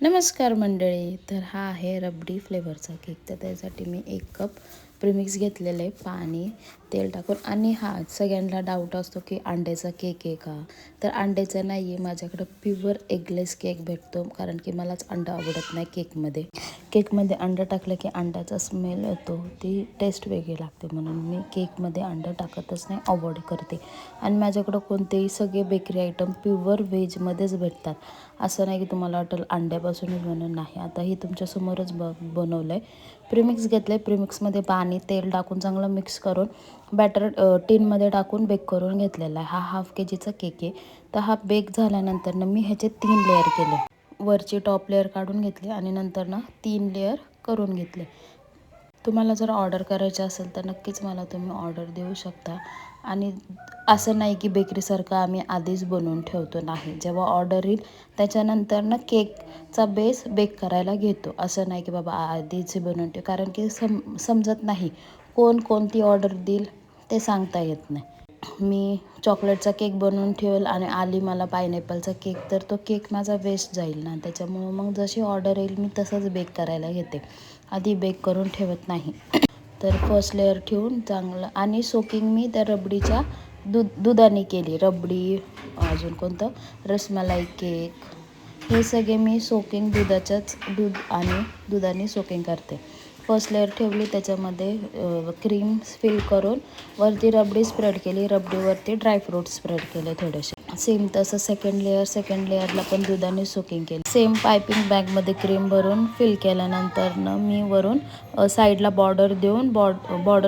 नमस्कार मंडळी. तर हा आहे रबडी फ्लेवरचा केक. तर त्यासाठी मी 1 कप प्रीमिक्स घेतलेलं आहे, पाणी, तेल टाकून. आणि सगळ्यांना डाऊट असतो की अंड्याचा केक आहे का? तर अंड्याचा नाही आहे, माझ्याकडं प्युअर एगलेस केक भेटतो, कारण की मलाच अंडा आवडत नाही केकमध्ये. केकमध्ये अंडं टाकलं की अंड्याचा स्मेल येतो, ती टेस्ट वेगळी लागते, म्हणून मी केकमध्ये अंडं टाकतच नाही, अवॉइड करते. आणि माझ्याकडं कोणतेही सगळे बेकरी आयटम प्युअर व्हेजमध्येच भेटतात. असं नाही की तुम्हाला वाटेल अंड्यापासूनच बनवून, नाही. आता ही तुमच्यासमोरच बनवलं आहे. प्रीमिक्स घेतलं आहे. प्रीमिक्समध्ये पाणी, तेल टाकून चांगलं मिक्स करून बॅटर टिनमध्ये टाकून बेक करून घेतलेला आहे. हा 1/2 kgचा केक आहे. तर हा बेक झाल्यानंतर मी ह्याचे 3 लेअर केले. वरची टॉप लेअर काढून घेतली आणि नंतर 3 लेअर करून घेतले. तुम्हाला जर ऑर्डर करायची असेल तर नक्कीच मला तुम्ही ऑर्डर देऊ शकता. आणि असं नाही की बेकरीसारखं आम्ही आधीच बनवून ठेवतो, नाही. जेव्हा ऑर्डर येईल त्याच्यानंतर केकचा बेस बेक करायला घेतो. असं नाही की बाबा आधीच बनवून ठेव, कारण की समजत नाही कोणती ऑर्डर देईल ते सांगता येत नाही. मी चॉकलेटचा केक बनवून ठेवेल आणि आली मला पायनॅपलचा केक, तर तो केक माझा वेस्ट जाईल ना. त्याच्यामुळं मग जशी ऑर्डर येईल मी तसंच बेक करायला घेते, आधी बेक करून ठेवत नाही. तर फर्स्ट लेअर ठेवून चांगलं, आणि सोकिंग मी त्या रबडीच्या दुधाने केली. रबडी, अजून कोणतं, रसमलाई केक, हे सगळे मी सोकिंग दूध आणि दुधाने सोकिंग करते. फर्स्ट लेअर ठेवली, त्याच्यामध्ये क्रीम फिल करून वरती रबडी स्प्रेड केली, रबडीवरती ड्रायफ्रूट स्प्रेड केले थोडेसे. सेम तसं सेकंड लेअरला पण दुधाने सोकिंग केली. सेम पायपिंग बॅगमध्ये क्रीम भरून फिल केल्यानंतर मी वरून साईडला बॉर्डर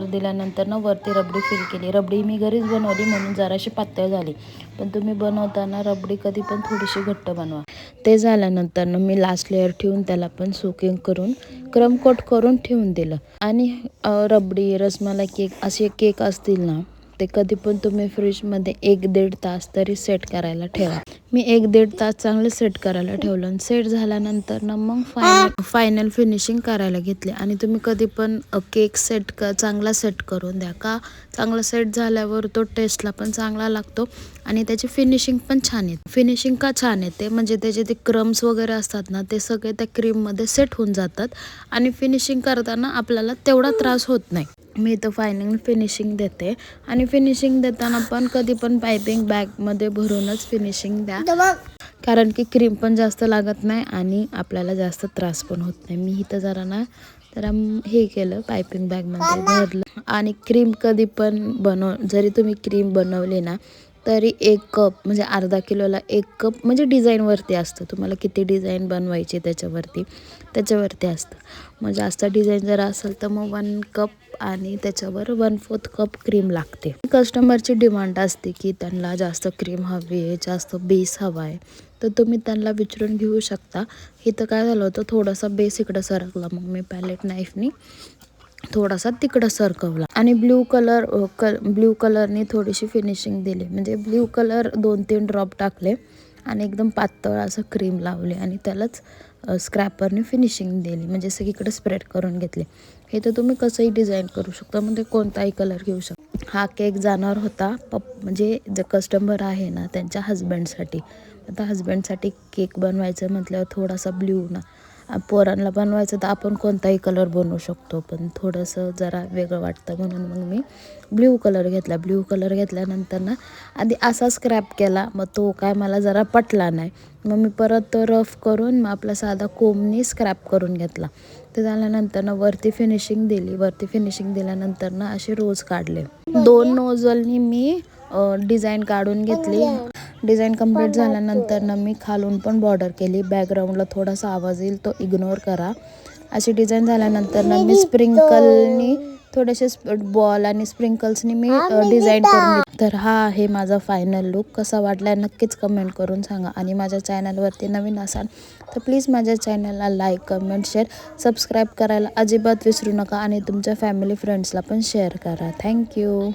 दिल्यानंतर वरती रबडी फिल केली. रबडी मी घरीच बनवली म्हणून जराशी पातळ झाली, पण तुम्ही बनवताना रबडी कधी पण थोडीशी घट्ट बनवा. ते झाल्यानंतर मी लास्ट लेअर ठेवून त्याला पण सोकिंग करून क्रम कोट करून ठेवून दिलं. आणि रबडी, रसमलाई केक असे केक असतील ना, ते कधी पण तुम्ही फ्रीजमध्ये 1-1.5 तास तरी सेट करायला ठेवा. मी 1-1.5 तास चांगलं सेट करायला ठेवलं, आणि सेट झाल्यानंतर मग फायनल फिनिशिंग करायला घेतले. आणि तुम्ही कधी पण केक चांगला सेट करून द्या, का चांगला सेट झाल्यावर तो टेस्टला पण चांगला लागतो आणि त्याची फिनिशिंग पण छान येते. फिनिशिंग का छान येते म्हणजे त्याचे ते क्रम्स वगैरे असतात ना, ते सगळे त्या क्रीममध्ये सेट होऊन जातात आणि फिनिशिंग करताना आपल्याला तेवढा त्रास होत नाही. मी तर फायनल फिनिशिंग देते, आणि फिनिशिंग देताना पण कधी पण पायपिंग बॅगमध्ये भरूनच फिनिशिंग द्या, कारण की क्रीम पण जास्त लागत नाही आणि आपल्याला जास्त त्रास पण होत नाही. मी इथं जरा हे केलं, पायपिंग बॅगमध्ये भरलं. आणि क्रीम कधी पण जरी तुम्ही क्रीम बनवली ना, तरी 1 कप म्हणजे अर्धा किलोला 1 कप, म्हणजे डिझाईनवरती असतं, तुम्हाला किती डिझाईन बनवायची त्याच्यावरती असतं. मग जास्त डिझाईन जर असेल तर मग 1 कप आणि त्याच्यावर 1/4 कप क्रीम लागते. कस्टमरची डिमांड असते की त्यांना जास्त क्रीम हवी आहे, जास्त बेस हवा आहे, तर तुम्ही त्यांना विचारून घेऊ शकता. इथं काय झालं होतं, थोडासा बेस इकडं सरकला, मग मी पॅलेट नाईफनी थोडासा तिकडं सरकवला. आणि ब्ल्यू कलरने थोडीशी फिनिशिंग दिली, म्हणजे ब्ल्यू कलर 2-3 ड्रॉप टाकले आणि एकदम पातळ असं क्रीम लावले आणि त्यालाच स्क्रॅपरने फिनिशिंग दिली, म्हणजे सगळीकडे स्प्रेड करून घेतले. हे तर तुम्ही कसंही डिझाईन करू शकता, म्हणजे कोणताही कलर घेऊ शकता. हा केक जाणार होता म्हणजे जे कस्टमर आहे ना, त्यांच्या हजबंडसाठी. आता हजबंडसाठी केक बनवायचं म्हटल्यावर थोडासा ब्ल्यू ना, पोरांना बनवायचं तर आपण कोणताही कलर बनवू शकतो, पण थोडंसं जरा वेगळं वाटतं, म्हणून मग मी ब्ल्यू कलर घेतला. ब्ल्यू कलर घेतल्यानंतर आधी असा स्क्रॅप केला, मग तो काय मला जरा पटला नाही, मग मी परत तो रफ करून मग आपला साधा कोमनी स्क्रॅप करून घेतला. ते झाल्यानंतर वरती फिनिशिंग दिल्यानंतर असे रोज काढले. 2 नोझलनी मी डिझाईन काढून घेतली. डिझाईन कंप्लीट झाल्यानंतर मी खालून पण बॉर्डर केली. बॅकग्राऊंडला थोडासा आवाज येईल, तो इग्नोर करा. अशी डिझाईन झाल्यानंतर मी स्प्रिंकलनी थोडेसे बॉल आणि स्प्रिंकल्सनी मी डिझाईन करून घेतली. तर हा आहे माझा फायनल लुक. कसा वाटला नक्कीच कमेंट करून सांगा. आणि माझ्या चॅनलवरती नवीन असाल तर प्लीज माझ्या चॅनलला लाईक, कमेंट, शेअर, सबस्क्राईब करायला अजिबात विसरू नका, आणि तुमच्या फॅमिली फ्रेंड्सला पण शेअर करा. थँक्यू.